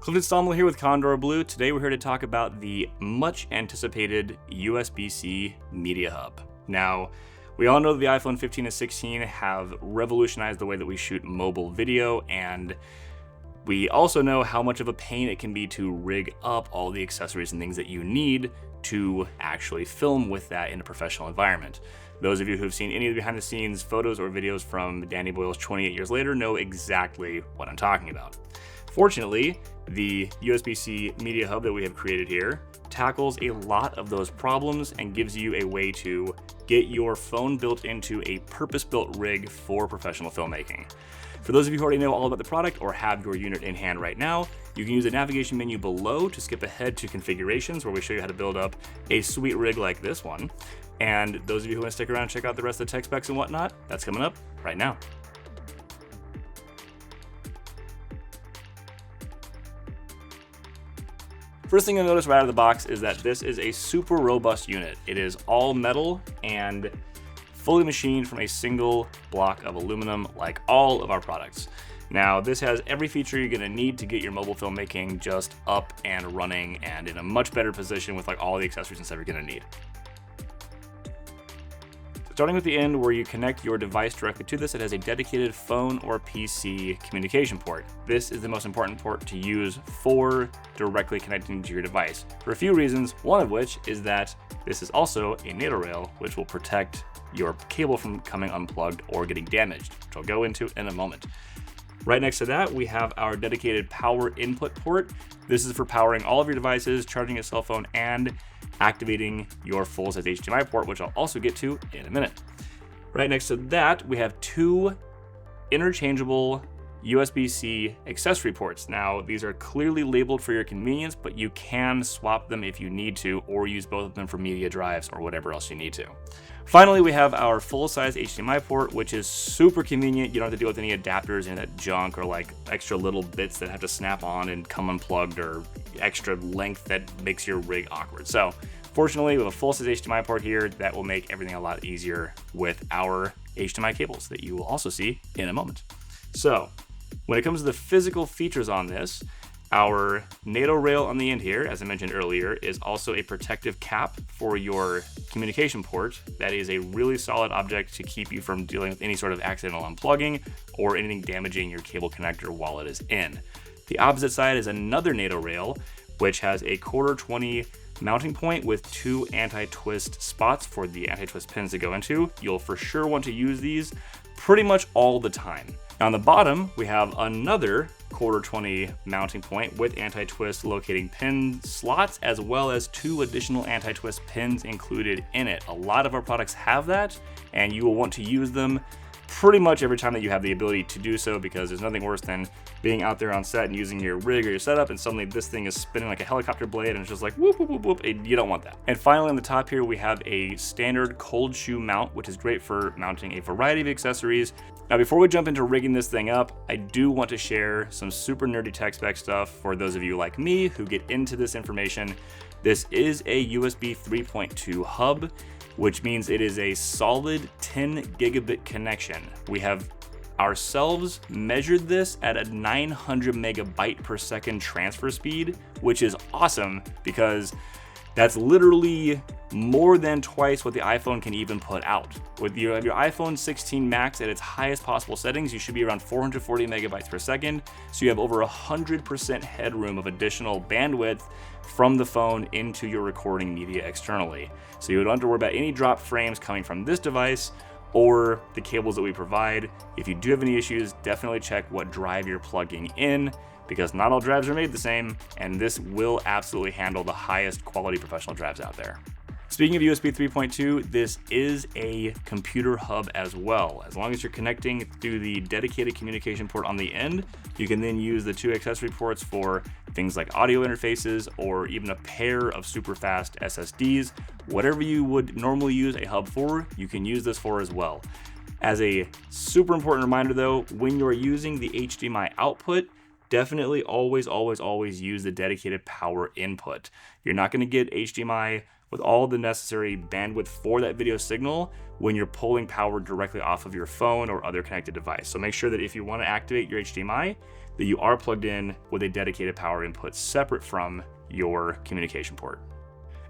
Clifton Stalman here with Condor Blue. Today we're here to talk about the much anticipated USB-C Media Hub. Now, we all know that the iPhone 15 and 16 have revolutionized the way that we shoot mobile video, and we also know how much of a pain it can be to rig up all the accessories and things that you need to actually film with that in a professional environment. Those of you who've seen any of the behind the scenes photos or videos from Danny Boyle's 28 Years Later know exactly what I'm talking about. Fortunately, the USB-C Media Hub that we have created here tackles a lot of those problems and gives you a way to get your phone built into a purpose-built rig for professional filmmaking. For those of you who already know all about the product or have your unit in hand right now, you can use the navigation menu below to skip ahead to configurations, where we show you how to build up a sweet rig like this one. And those of you who want to stick around and check out the rest of the tech specs and whatnot, that's coming up right now. First thing you'll notice right out of the box is that this is a super robust unit. It is all metal and fully machined from a single block of aluminum, like all of our products. Now, this has every feature you're gonna need to get your mobile filmmaking just up and running and in a much better position with like all the accessories and stuff you're gonna need. Starting with the end where you connect your device directly to this, it has a dedicated phone or PC communication port. This is the most important port to use for directly connecting to your device, for a few reasons, one of which is that this is also a NATO rail, which will protect your cable from coming unplugged or getting damaged, which I'll go into in a moment. Right next to that, we have our dedicated power input port. This is for powering all of your devices, charging your cell phone, and activating your full-size HDMI port, which I'll also get to in a minute. Right next to that, we have two interchangeable USB-C accessory ports. Now, these are clearly labeled for your convenience, but you can swap them if you need to, or use both of them for media drives or whatever else you need to. Finally, we have our full-size HDMI port, which is super convenient. You don't have to deal with any adapters and that junk or like extra little bits that have to snap on and come unplugged or extra length that makes your rig awkward. So fortunately, we have a full-size HDMI port here that will make everything a lot easier with our HDMI cables that you will also see in a moment. So when it comes to the physical features on this, our NATO rail on the end here, as I mentioned earlier, is also a protective cap for your communication port. That is a really solid object to keep you from dealing with any sort of accidental unplugging or anything damaging your cable connector while it is in. The opposite side is another NATO rail, which has a 1/4-20 mounting point with two anti-twist spots for the anti-twist pins to go into. You'll for sure want to use these pretty much all the time. On the bottom, we have another 1/4-20 mounting point with anti-twist locating pin slots, as well as two additional anti-twist pins included in it. A lot of our products have that, and you will want to use them pretty much every time that you have the ability to do so, because there's nothing worse than being out there on set and using your rig or your setup and suddenly this thing is spinning like a helicopter blade and it's just like whoop, whoop, whoop, whoop. You don't want that. And finally, on the top here, we have a standard cold shoe mount, which is great for mounting a variety of accessories. Now, before we jump into rigging this thing up, I do want to share some super nerdy tech spec stuff for those of you like me who get into this information. This is a USB 3.2 hub, which means it is a solid 10 gigabit connection. We have ourselves measured this at a 900 megabyte per second transfer speed, which is awesome because that's literally more than twice what the iPhone can even put out. With your iPhone 16 Max at its highest possible settings, you should be around 440 megabytes per second. So you have over 100% headroom of additional bandwidth from the phone into your recording media externally. So you don't have to worry about any dropped frames coming from this device or the cables that we provide. If you do have any issues, definitely check what drive you're plugging in, because not all drives are made the same, and this will absolutely handle the highest quality professional drives out there. Speaking of USB 3.2, this is a computer hub as well. As long as you're connecting through the dedicated communication port on the end, you can then use the two accessory ports for things like audio interfaces or even a pair of super fast SSDs. Whatever you would normally use a hub for, you can use this for as well. As a super important reminder though, when you're using the HDMI output, definitely always use the dedicated power input. You're not going to get HDMI with all the necessary bandwidth for that video signal when you're pulling power directly off of your phone or other connected device. So make sure that if you want to activate your HDMI, that you are plugged in with a dedicated power input separate from your communication port.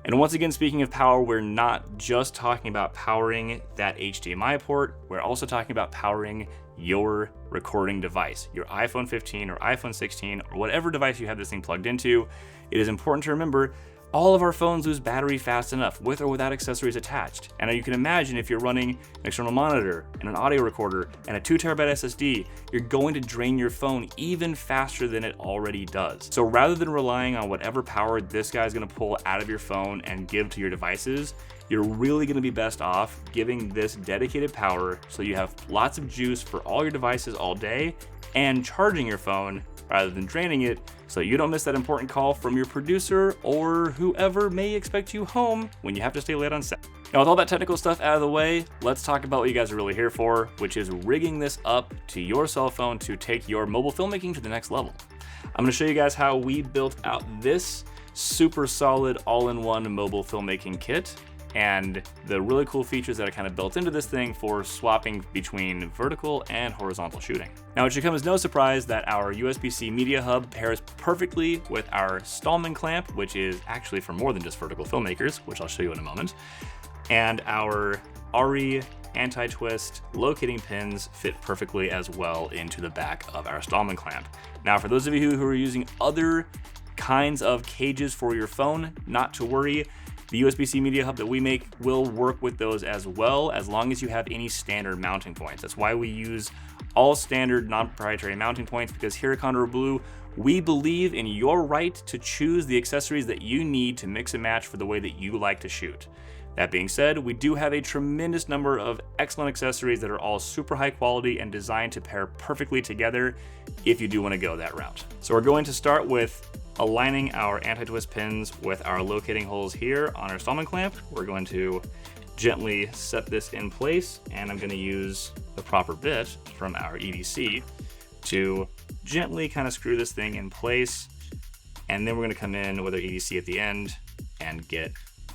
And once again, speaking of power, we're not just talking about powering that HDMI port, we're also talking about powering your recording device, your iPhone 15 or iPhone 16 or whatever device you have this thing plugged into. It is important to remember all of our phones lose battery fast enough, with or without accessories attached. And you can imagine if you're running an external monitor and an audio recorder and a 2TB SSD, you're going to drain your phone even faster than it already does. So rather than relying on whatever power this guy's gonna pull out of your phone and give to your devices, you're really gonna be best off giving this dedicated power so you have lots of juice for all your devices all day and charging your phone rather than draining it, so you don't miss that important call from your producer or whoever may expect you home when you have to stay late on set. Now, with all that technical stuff out of the way, let's talk about what you guys are really here for, which is rigging this up to your cell phone to take your mobile filmmaking to the next level. I'm gonna show you guys how we built out this super solid all-in-one mobile filmmaking kit and the really cool features that are kind of built into this thing for swapping between vertical and horizontal shooting. Now, it should come as no surprise that our USB-C media hub pairs perfectly with our Stalman clamp, which is actually for more than just vertical filmmakers, which I'll show you in a moment. And our RE anti-twist locating pins fit perfectly as well into the back of our Stalman clamp. Now, for those of you who are using other kinds of cages for your phone, not to worry. The USB-C media hub that we make will work with those as well, as long as you have any standard mounting points. That's why we use all standard non-proprietary mounting points, because here at Condor Blue, we believe in your right to choose the accessories that you need to mix and match for the way that you like to shoot. That being said, we do have a tremendous number of excellent accessories that are all super high quality and designed to pair perfectly together if you do want to go that route. So we're going to start with aligning our anti-twist pins with our locating holes here on our Stalman clamp. We're going to gently set this in place, and I'm going to use the proper bit from our EDC to gently kind of screw this thing in place, and then we're going to come in with our EDC at the end and get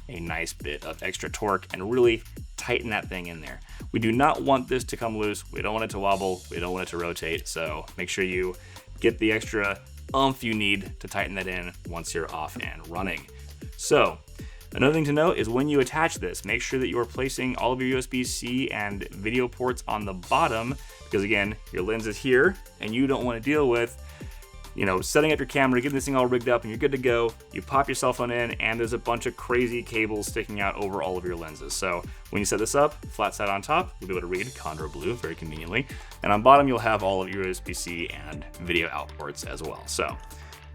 a nice bit of extra torque and really tighten that thing in there. We do not want this to come loose. We don't want it to wobble. We don't want it to rotate. So make sure you get the extra oomph you need to tighten that in once you're off and running. So another thing to note is when you attach this, make sure that you are placing all of your USB-C and video ports on the bottom, because again, your lens is here and you don't want to deal with setting up your camera, getting this thing all rigged up and you're good to go. You pop your cell phone in and there's a bunch of crazy cables sticking out over all of your lenses. So when you set this up, flat side on top, you'll be able to read Condor Blue very conveniently. And on bottom, you'll have all of your USB-C and video out ports as well. So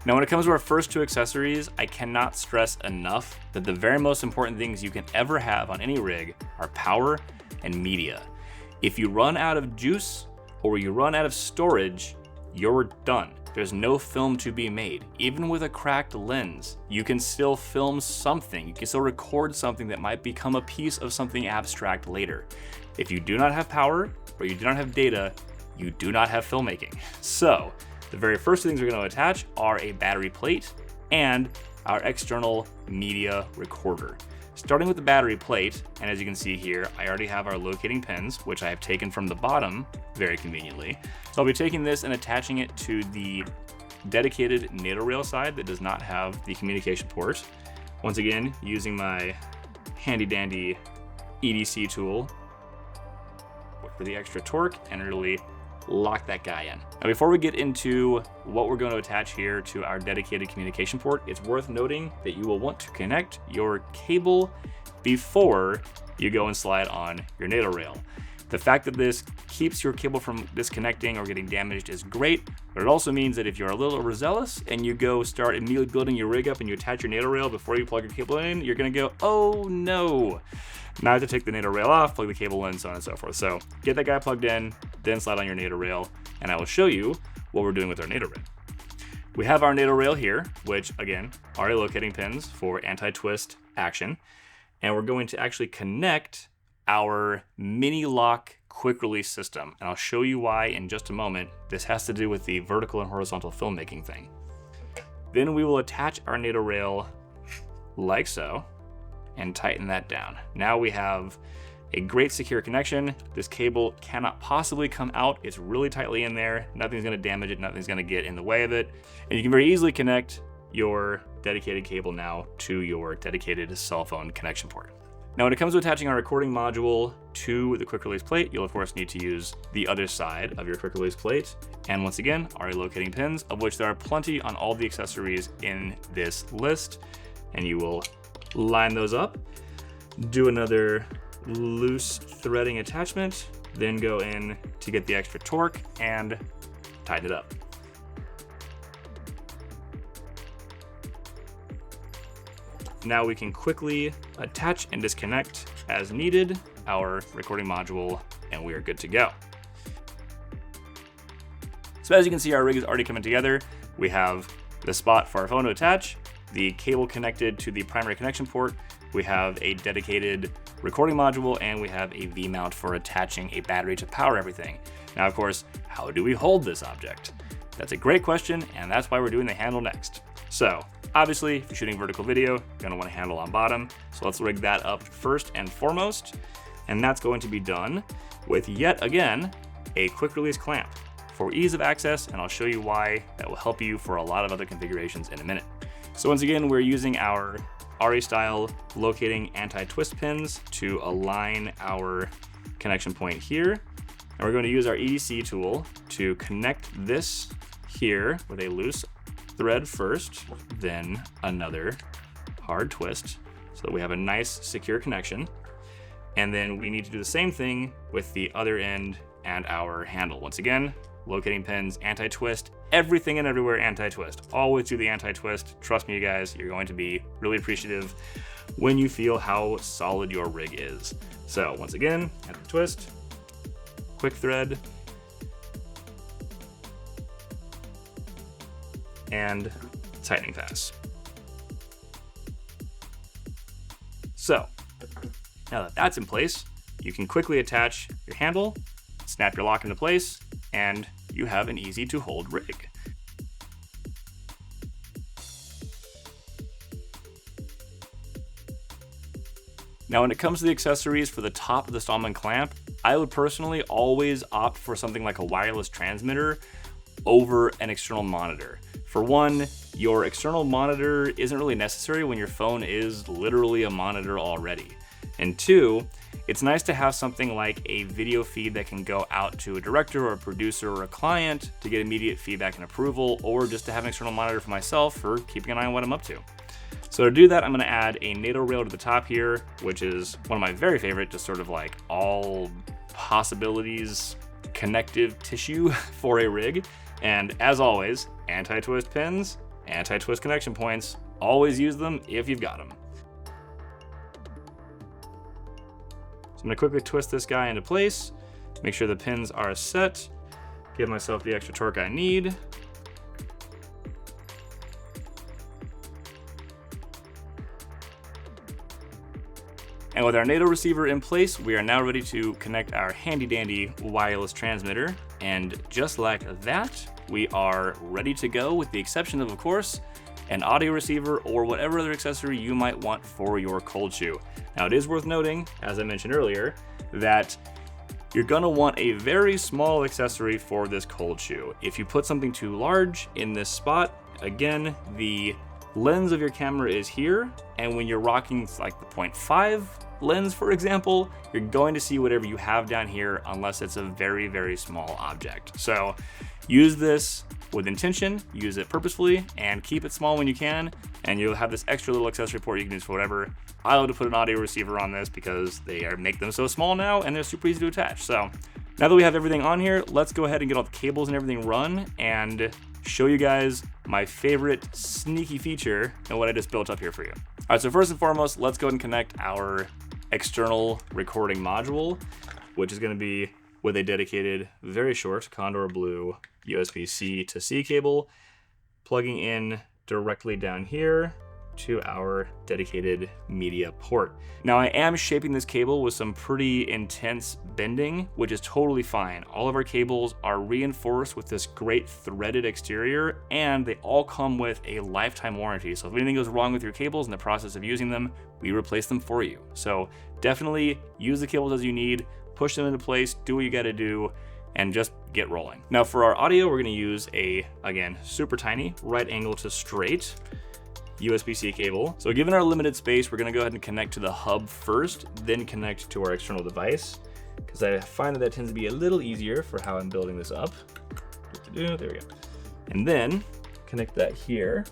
now when it comes to our first two accessories, I cannot stress enough that the very most important things you can ever have on any rig are power and media. If you run out of juice or you run out of storage, you're done. There's no film to be made. Even with a cracked lens, you can still film something. You can still record something that might become a piece of something abstract later. If you do not have power or you do not have data, you do not have filmmaking. So the very first things we're going to attach are a battery plate and our external media recorder. Starting with the battery plate, and as you can see here, I already have our locating pins, which I have taken from the bottom very conveniently. So I'll be taking this and attaching it to the dedicated NATO rail side that does not have the communication port. Once again, using my handy dandy EDC tool for the extra torque and really lock that guy in. Now, before we get into what we're going to attach here to our dedicated communication port, it's worth noting that you will want to connect your cable before you go and slide on your NATO rail. The fact that this keeps your cable from disconnecting or getting damaged is great, but it also means that if you're a little overzealous and you go start immediately building your rig up and you attach your NATO rail before you plug your cable in, you're gonna go, oh no. Now I have to take the NATO rail off, plug the cable in, so on and so forth. So get that guy plugged in, then slide on your NATO rail, and I will show you what we're doing with our NATO rail. We have our NATO rail here, which again, are our locating pins for anti-twist action. And we're going to actually connect our mini lock quick release system. And I'll show you why in just a moment. This has to do with the vertical and horizontal filmmaking thing. Then we will attach our NATO rail like so and tighten that down. Now we have A great secure connection. This cable cannot possibly come out. It's really tightly in there. Nothing's gonna damage it, nothing's gonna get in the way of it. And you can very easily connect your dedicated cable now to your dedicated cell phone connection port. Now, when it comes to attaching our recording module to the quick release plate, you'll of course need to use the other side of your quick release plate. And once again, our locating pins, of which there are plenty on all the accessories in this list. And you will line those up, do another loose threading attachment, then go in to get the extra torque and tighten it up. Now we can quickly attach and disconnect as needed our recording module, and we are good to go. So as you can see, our rig is already coming together. We have the spot for our phone to attach, the cable connected to the primary connection port, we have a dedicated recording module, and we have a V-mount for attaching a battery to power everything. Now, of course, how do we hold this object? That's a great question, and that's why we're doing the handle next. So, obviously, if you're shooting vertical video, you're gonna want a handle on bottom. So let's rig that up first and foremost. And that's going to be done with, yet again, a quick release clamp for ease of access, and I'll show you why that will help you for a lot of other configurations in a minute. So once again, we're using our RE style locating anti-twist pins to align our connection point here. And we're going to use our EDC tool to connect this here with a loose thread first, then another hard twist so that we have a nice secure connection. And then we need to do the same thing with the other end and our handle. Once again, locating pins, anti-twist, everything and everywhere anti-twist. Always do the anti-twist. Trust me, you guys, you're going to be really appreciative when you feel how solid your rig is. So once again, anti-twist, quick thread, and tightening pass. So now that that's in place, you can quickly attach your handle, snap your lock into place, and you have an easy to hold rig. Now, when it comes to the accessories for the top of the Stalman clamp, I would personally always opt for something like a wireless transmitter over an external monitor. For one, your external monitor isn't really necessary when your phone is literally a monitor already. And two, it's nice to have something like a video feed that can go out to a director or a producer or a client to get immediate feedback and approval, or just to have an external monitor for myself for keeping an eye on what I'm up to. So to do that, I'm gonna add a NATO rail to the top here, which is one of my very favorite, just sort of like all possibilities connective tissue for a rig. And as always, anti-twist pins, anti-twist connection points, always use them if you've got them. So I'm gonna quickly twist this guy into place, make sure the pins are set, give myself the extra torque I need. And with our NATO receiver in place, we are now ready to connect our handy dandy wireless transmitter. And just like that, we are ready to go, with the exception of course, an audio receiver or whatever other accessory you might want for your cold shoe. Now, it is worth noting, as I mentioned earlier, that you're gonna want a very small accessory for this cold shoe. If you put something too large in this spot, again, the lens of your camera is here, and when you're rocking like the 0.5 lens, for example, you're going to see whatever you have down here unless it's a very, very small object. So use this with intention, use it purposefully, and keep it small when you can, and you'll have this extra little accessory port you can use for whatever. I love to put an audio receiver on this because they make them so small now, and they're super easy to attach. So now that we have everything on here, let's go ahead and get all the cables and everything run and show you guys my favorite sneaky feature and what I just built up here for you. All right, so first and foremost, let's go ahead and connect our external recording module, which is gonna be with a dedicated, very short Condor Blue USB-C to C cable, plugging in directly down here to our dedicated media port. Now I am shaping this cable with some pretty intense bending, which is totally fine. All of our cables are reinforced with this great threaded exterior, and they all come with a lifetime warranty. So if anything goes wrong with your cables in the process of using them, we replace them for you. So definitely use the cables as you need, push them into place, do what you gotta do, and just get rolling. Now for our audio, we're gonna use a, again, super tiny right angle to straight USB-C cable. So given our limited space, we're gonna go ahead and connect to the hub first, then connect to our external device, because I find that tends to be a little easier for how I'm building this up. There we go. And then connect that here.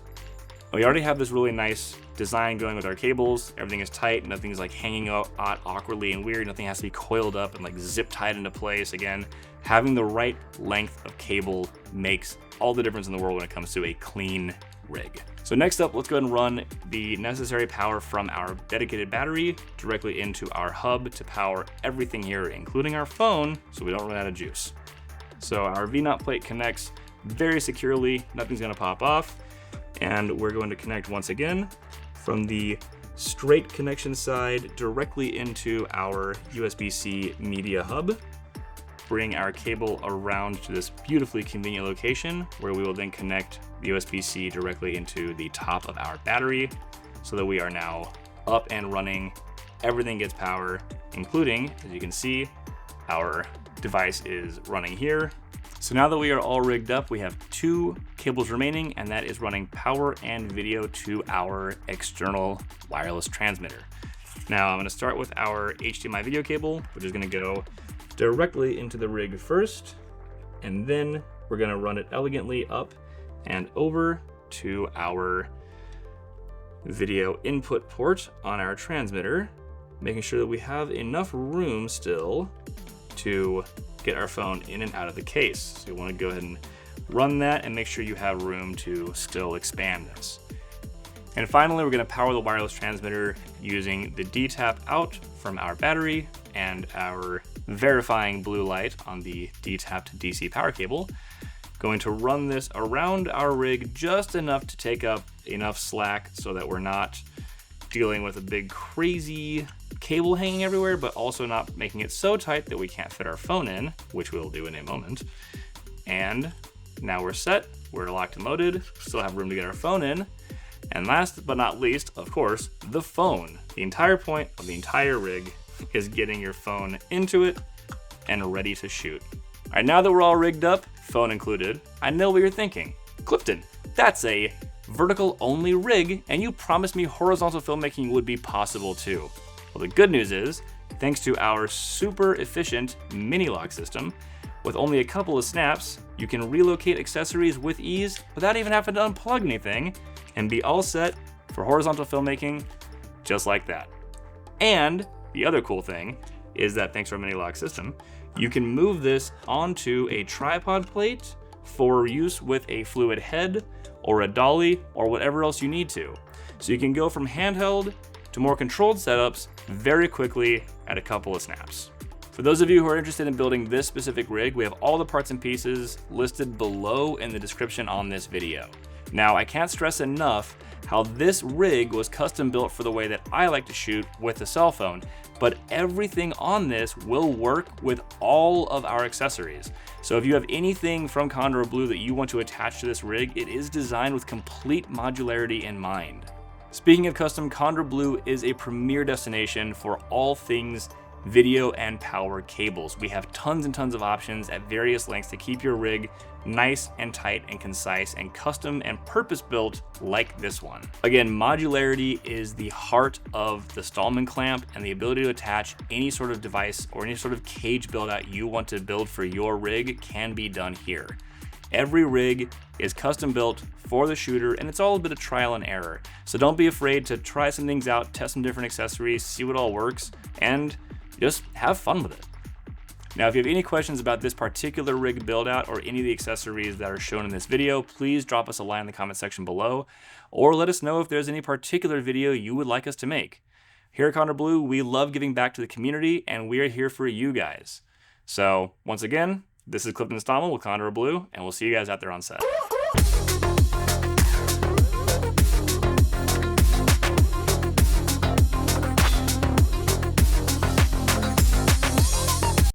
We already have this really nice design going with our cables. Everything is tight, nothing's like hanging out awkwardly and weird. Nothing has to be coiled up and like zip tied into place. Again, having the right length of cable makes all the difference in the world when it comes to a clean rig. So next up, let's go ahead and run the necessary power from our dedicated battery directly into our hub to power everything here, including our phone, so we don't run out of juice. So our V-knot plate connects very securely, nothing's gonna pop off. And we're going to connect once again from the straight connection side directly into our USB-C media hub. Bring our cable around to this beautifully convenient location where we will then connect the USB-C directly into the top of our battery so that we are now up and running. Everything gets power, including, as you can see, our device is running here. So now that we are all rigged up, we have 2 cables remaining, and that is running power and video to our external wireless transmitter. Now I'm gonna start with our HDMI video cable, which is gonna go directly into the rig first, and then we're gonna run it elegantly up and over to our video input port on our transmitter, making sure that we have enough room still to get our phone in and out of the case. So you want to go ahead and run that and make sure you have room to still expand this. And finally, we're going to power the wireless transmitter using the D tap out from our battery and our verifying blue light on the D tap to DC power cable. Going to run this around our rig just enough to take up enough slack so that we're not dealing with a big crazy cable hanging everywhere, but also not making it so tight that we can't fit our phone in, which we'll do in a moment. And now we're set, we're locked and loaded, still have room to get our phone in. And last but not least, of course, the phone. The entire point of the entire rig is getting your phone into it and ready to shoot. All right, now that we're all rigged up, phone included, I know what you're thinking. Clifton, that's a vertical only rig, and you promised me horizontal filmmaking would be possible too. Well, the good news is, thanks to our super efficient mini lock system, with only a couple of snaps, you can relocate accessories with ease without even having to unplug anything and be all set for horizontal filmmaking just like that. And the other cool thing is that thanks to our mini lock system, you can move this onto a tripod plate for use with a fluid head or a dolly or whatever else you need to. So you can go from handheld to more controlled setups very quickly at a couple of snaps. For those of you who are interested in building this specific rig, we have all the parts and pieces listed below in the description on this video. Now, I can't stress enough how this rig was custom built for the way that I like to shoot with a cell phone, but everything on this will work with all of our accessories. So if you have anything from Condor Blue that you want to attach to this rig, it is designed with complete modularity in mind. Speaking of custom, Condor Blue is a premier destination for all things video and power cables. We have tons and tons of options at various lengths to keep your rig nice and tight and concise and custom and purpose-built like this one. Again, modularity is the heart of the Stalman clamp, and the ability to attach any sort of device or any sort of cage build out you want to build for your rig can be done here. Every rig is custom built for the shooter, and it's all a bit of trial and error. So don't be afraid to try some things out, test some different accessories, see what all works, and just have fun with it. Now, if you have any questions about this particular rig build out or any of the accessories that are shown in this video, please drop us a line in the comment section below, or let us know if there's any particular video you would like us to make. Here at Condor Blue, we love giving back to the community, and we are here for you guys. So once again, this is Clifton Stalman with Condor Blue, and we'll see you guys out there on set.